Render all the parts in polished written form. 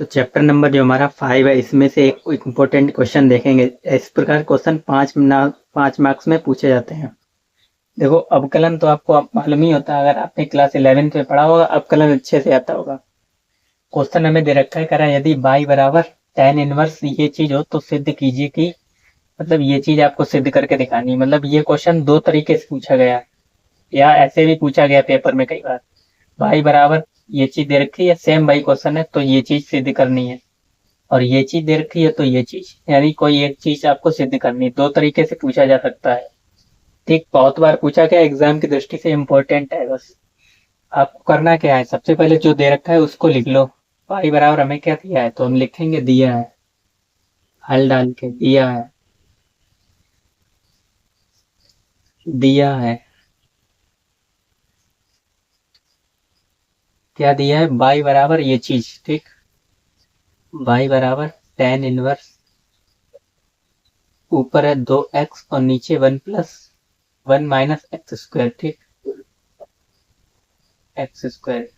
तो chapter number जो हमारा 5 है इसमें से एक इम्पोर्टेंट क्वेश्चन देखेंगे। इस प्रकार क्वेश्चन 5 मार्क्स में पूछे जाते हैं। देखो, अवकलन तो आपको मालूम ही होता है, अगर आपने क्लास 11th में पढ़ा होगा अवकलन अच्छे से आता होगा। क्वेश्चन हमें दे रखा है, कह रहा है यदि y बराबर tan इनवर्स ये चीज हो तो सिद्ध कीजिए कि, मतलब ये चीज आपको सिद्ध करके दिखानी है। मतलब ये क्वेश्चन दो तरीके से पूछा गया है, या ऐसे भी पूछा गया पेपर में कई बार। y बराबर ये चीज दे रखी है, सेम वही क्वेश्चन है, तो ये चीज सिद्ध करनी है, और ये चीज दे रखी है तो ये चीज, यानी कोई एक चीज आपको सिद्ध करनी है। दो तरीके से पूछा जा सकता है। ठीक, बहुत बार पूछा गया, एग्जाम की दृष्टि से इम्पोर्टेंट है। बस आपको करना क्या है, सबसे पहले जो दे रखा है उसको लिख लो। पाई बराबर हमें क्या दिया है, तो हम लिखेंगे दिया है, हल डाल के दिया है, दिया है, क्या दिया है, बाई बराबर ये चीज। ठीक, बाई बराबर tan इनवर्स, ऊपर है 2x और नीचे 1 प्लस 1 माइनस एक्स स्क्वायर। ठीक, एक्स स्क्वायर,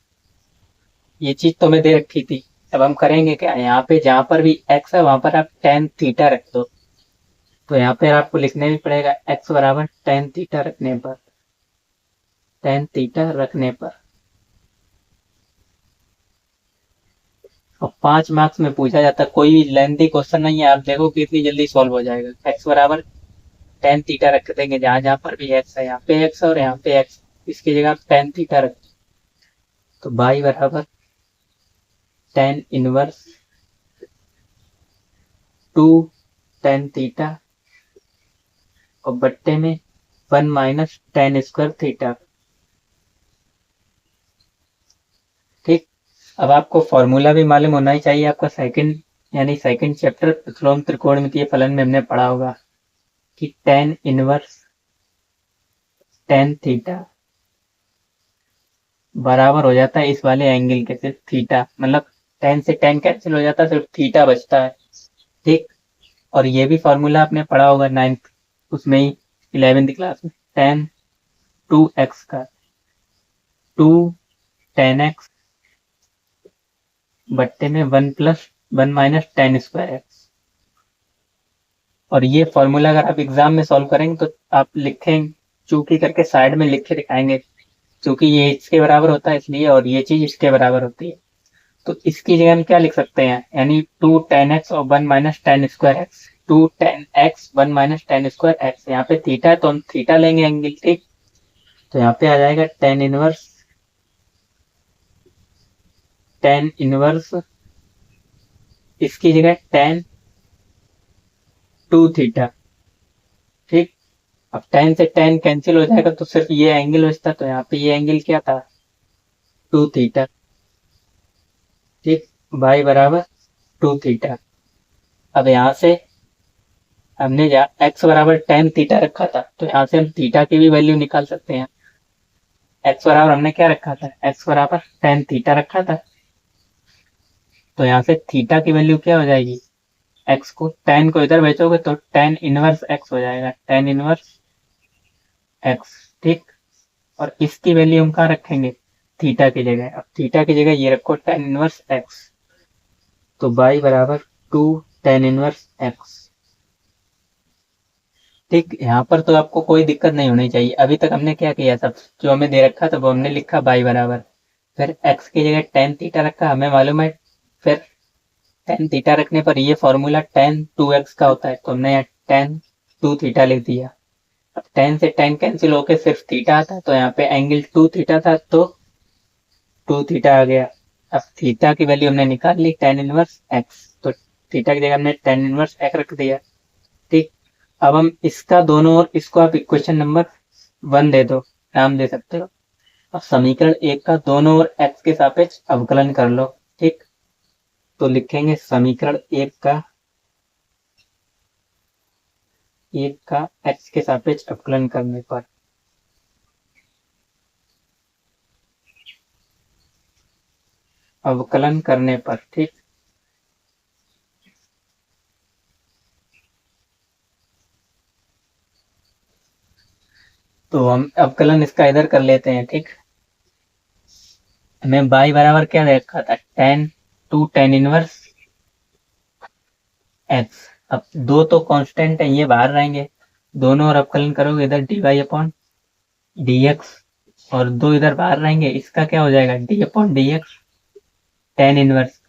ये चीज तो मैं दे रखी थी। अब हम करेंगे क्या, यहाँ पे जहां पर भी x है वहां पर आप tan थीटा रख दो। तो यहाँ पे आपको लिखने भी पड़ेगा x बराबर tan थीटा रखने पर, tan थीटा रखने पर। और 5 मार्क्स में पूछा जाता है, कोई भी लेंथी क्वेश्चन नहीं है। आप देखो कितनी जल्दी सॉल्व हो जाएगा। x बराबर tan थीटा रख देंगे, जहां जहां पर भी x है, यहाँ पे x और यहाँ पे x, इसकी जगह आप tan थीटा रख दो। तो y बराबर tan इनवर्स 2 tan थीटा और बट्टे में 1 माइनस tan स्क्वायर थीटा। ठीक, अब आपको फॉर्मूला भी मालूम होना ही चाहिए आपका, सेकंड यानी सेकंड चैप्टर प्रतिलोम त्रिकोणमितीय फलन में हमने पढ़ा होगा कि tan इनवर्स tan थीटा बराबर हो जाता है इस वाले एंगल के, सिर्फ थीटा, मतलब tan से tan कैंसिल हो जाता है, सिर्फ थीटा बचता है। ठीक, और ये भी फॉर्मूला आपने पढ़ा होगा 9th उसमें ही, 11th क्लास में, tan 2x का 2 tan x बट्टे में 1 plus 1 minus tan square x. और ये फॉर्मूला अगर आप एग्जाम में सॉल्व करेंगे तो आप लिखेंगे, चूंकि करके साइड में लिख के दिखाएंगे, क्योंकि ये इसके बराबर होता है इसलिए, और ये चीज इसके बराबर होती है। तो इसकी जगह हम क्या लिख सकते हैं, यानी 2 tan x और 1 minus tan square x, 2 tan x 1 minus tan square x. यहाँ पे थीटा है तो हम थीटा लेंगे एंगल। ठीक, तो यहाँ पे आ जाएगा tan इनवर्स, इसकी जगह tan 2 थीटा। ठीक, अब tan से tan कैंसिल हो जाएगा तो सिर्फ ये एंगल बचता, तो यहाँ पे ये एंगल क्या था, 2 थीटा। ठीक, y बराबर 2 थीटा। अब यहाँ से हमने x बराबर tan थीटा रखा था, तो यहाँ से हम थीटा की भी वैल्यू निकाल सकते हैं। x बराबर हमने क्या रखा था, x बराबर tan थीटा रखा था, तो यहाँ से थीटा की वैल्यू क्या हो जाएगी, x को tan को इधर भेजोगे तो tan इनवर्स x हो जाएगा, tan इनवर्स x। ठीक, और इसकी वैल्यू हम कहाँ रखेंगे, थीटा की जगह। अब थीटा की जगह ये रखो tan इनवर्स x, तो y बराबर 2 tan इनवर्स x। ठीक, यहाँ पर तो आपको कोई दिक्कत नहीं होनी चाहिए। अभी तक हमने क्या किया, सब जो हमें दे रखा था वो हमने लिखा y बराबर, फिर x की जगह tan थीटा रखा, हमें मालूम है। फिर tan थीटा रखने पर ये फॉर्मूला tan 2x का होता है, तो हमने यहाँ tan 2 थीटा लिख दिया। अब tan से tan कैंसिल होके सिर्फ थीटा आता है, तो यहाँ पे एंगल 2 थीटा था तो 2 थीटा आ गया। अब थीटा की वैल्यू हमने निकाल ली tan इनवर्स x, तो थीटा की जगह हमने tan इनवर्स x रख दिया। ठीक, अब हम इसका दोनों ओर, इसको आप इक्वेशन नंबर 1 दे दो, नाम दे सकते हो। अब समीकरण 1 का दोनों ओर x के सापेक्ष अवकलन कर लो। ठीक, तो लिखेंगे समीकरण 1 का x के सापेक्ष अवकलन करने पर, अवकलन करने पर। ठीक, तो हम अवकलन इसका इधर कर लेते हैं। ठीक, हमें y बराबर क्या दे रखा था, tan 2 tan इनवर्स एक्स। अब दो तो कांस्टेंट है, ये बाहर रहेंगे, दोनों और अवकलन करोगे इधर dy अपॉन dx, और दो इधर बाहर रहेंगे, इसका क्या हो जाएगा d upon dx tan inverse.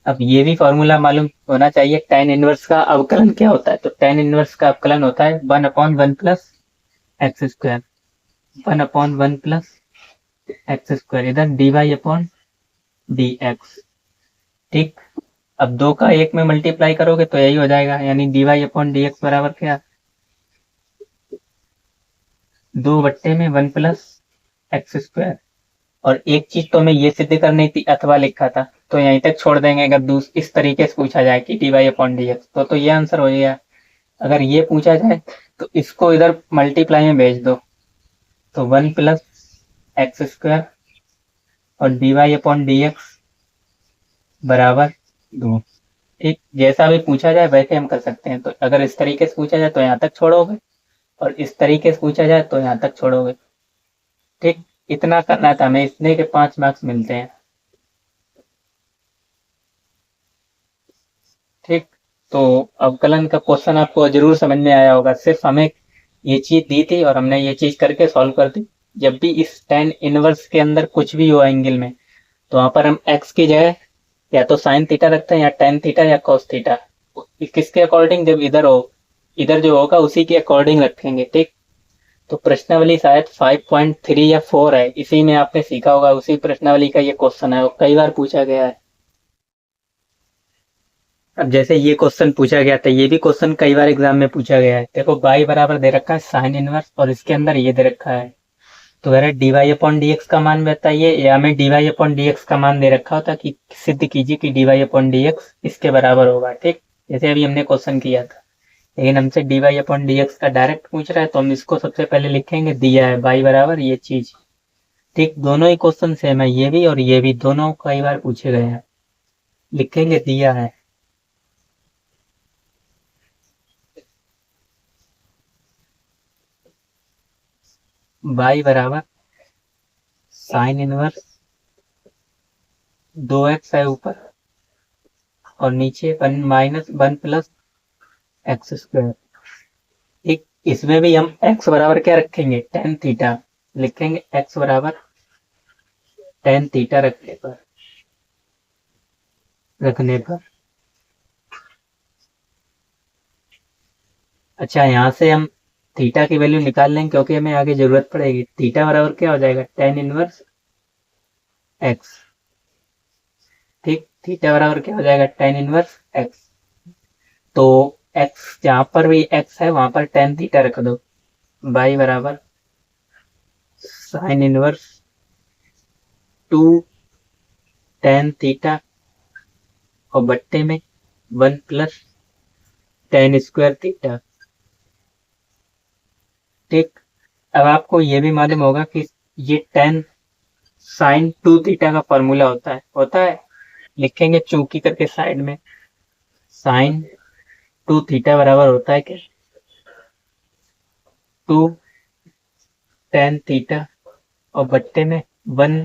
अब ये भी फॉर्मूला मालूम होना चाहिए, tan इनवर्स का अवकलन क्या होता है। तो tan इनवर्स का अवकलन होता है 1/1 plus x square, 1/1 plus x square, इधर dy अपॉन dx। ठीक, अब दो का एक में मल्टीप्लाई करोगे तो यही हो जाएगा, यानी dy अपॉन dx बराबर क्या, 2/1 प्लस एक्स स्क्वायर। और एक चीज तो हमें ये सिद्ध करनी थी, अथवा लिखा था, तो यहीं तक छोड़ देंगे। अगर इस तरीके से पूछा जाए कि dy अपॉन dx, तो ये आंसर हो गया। अगर ये पूछा जाए तो इसको इधर मल्टीप्लाई में भेज दो, तो 1 प्लस एक्स स्क्वायर और dy अपॉन dx बराबर 2। ठीक, जैसा भी पूछा जाए वैसे हम कर सकते हैं। तो अगर इस तरीके से पूछा जाए तो यहाँ तक छोड़ोगे, और इस तरीके से पूछा जाए तो यहाँ तक छोड़ोगे। ठीक, इतना करना था हमें, इतने के 5 मार्क्स मिलते हैं। ठीक, तो अवकलन का क्वेश्चन आपको जरूर समझ में आया होगा। सिर्फ हमें ये चीज दी थी और हमने ये चीज करके सॉल्व कर दी। जब भी इस tan इनवर्स के अंदर कुछ भी हो एंगल में, तो वहां पर हम x की जगह या तो साइन थीटा रखते हैं, या tan थीटा या cos थीटा, किसके अकॉर्डिंग, जब इधर हो, इधर जो होगा उसी के अकॉर्डिंग रखेंगे। ठीक, तो प्रश्नावली शायद 5.3 या 4 है, इसी में आपने सीखा होगा, उसी प्रश्नावली का ये क्वेश्चन है, और कई बार पूछा गया है। अब जैसे ये क्वेश्चन पूछा गया था, ये भी क्वेश्चन कई बार एग्जाम में पूछा गया है। देखो y बराबर दे रखा है साइन इनवर्स, और इसके अंदर ये दे रखा है, तो कह रहा है dy अपॉन dx का मान बताइए, या हमें dy अपॉन dx का मान दे रखा होता कि सिद्ध कीजिए कि dy अपॉन dx इसके बराबर होगा। ठीक, जैसे अभी हमने क्वेश्चन किया था, लेकिन हमसे dy अपॉन dx का डायरेक्ट पूछ रहा है, तो हम इसको सबसे पहले लिखेंगे, दिया है y बराबर ये चीज। ठीक, दोनों ही क्वेश्चन सेम है, ये भी और ये भी, दोनों कई बार पूछे गए हैं। लिखेंगे दिया है y बराबर साइन इनवर्स 2x है ऊपर, और नीचे 1 प्लस एक्स स्क्वायर। ठीक, इसमें भी हम x बराबर क्या रखेंगे, tan थीटा लिखेंगे, x बराबर tan थीटा रखने पर अच्छा, यहाँ से हम थीटा की वैल्यू निकाल लेंगे, क्योंकि हमें आगे जरूरत पड़ेगी। थीटा बराबर क्या हो जाएगा, tan इनवर्स x। ठीक, थीटा बराबर क्या हो जाएगा, tan इनवर्स x। तो x जहां पर भी x है वहां पर tan थीटा रख दो, y बराबर साइन इनवर्स 2 tan थीटा, और बट्टे में 1 प्लस tan स्क्वायर थीटा। ठीक, अब आपको ये भी मालूम होगा कि ये tan साइन 2 थीटा का फॉर्मूला होता है। लिखेंगे चूंकि करके साइड में, साइन 2 थीटा बराबर होता है क्या, 2 tan थीटा, और बट्टे में 1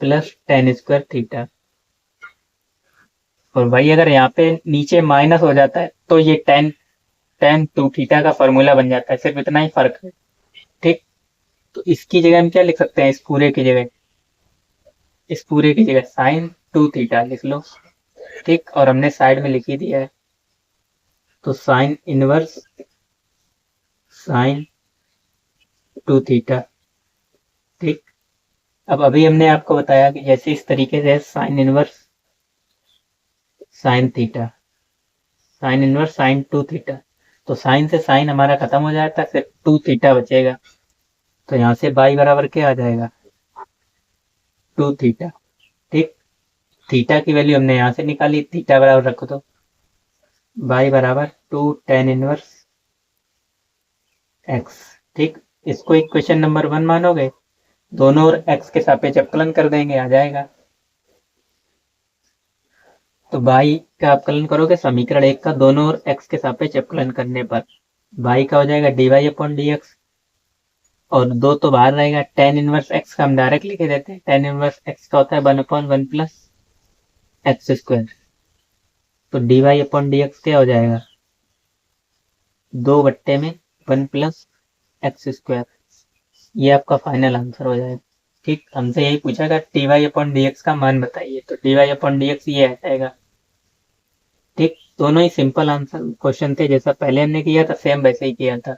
प्लस tan स्क्वायर थीटा। और वही अगर यहाँ पे नीचे माइनस हो जाता है तो ये tan 2 थीटा का फॉर्मूला बन जाता है, सिर्फ इतना ही फर्क है। ठीक, तो इसकी जगह हम क्या लिख सकते हैं, इस पूरे की जगह साइन 2 थीटा लिख लो। ठीक, और हमने साइड में लिख ही दिया है, तो साइन इनवर्स साइन 2 थीटा। ठीक, अब अभी हमने आपको बताया कि जैसे इस तरीके से sine inverse sine theta, sine inverse sine 2 theta, तो साइन से साइन हमारा खत्म हो जाता है, सिर्फ 2 थीटा बचेगा। तो यहाँ से y बराबर क्या आ जाएगा, 2 थीटा। ठीक, थीटा की वैल्यू हमने यहाँ से निकाली, थीटा बराबर रखो, तो y बराबर 2 tan इनवर्स x। ठीक, इसको इक्वेशन नंबर 1 मानोगे, दोनों और x के सापेक्ष अवकलन कर देंगे, आ जाएगा। तो y का अवकलन करोगे समीकरण 1 का, दोनों और x के सापेक्ष अवकलन करने पर y का हो जाएगा dy अपॉन dx, और 2 तो बाहर रहेगा। टेन इनवर्स एक्स का हम डायरेक्ट लिखे देते हैं। टेन इनवर्स एक्स का होता है 1/1 प्लस एक्स स्क्वायर। तो dy अपॉन dx क्या हो जाएगा, 2/1 प्लस एक्स स्क्वायर। ये आपका फाइनल आंसर हो जाएगा। ठीक, हमसे यही पूछा था dy अपॉन dx का मान बताइए, तो dy अपॉन dx ये आ जाएगा। ठीक, दोनों ही सिंपल आंसर क्वेश्चन थे, जैसा पहले हमने किया था सेम वैसे ही किया था।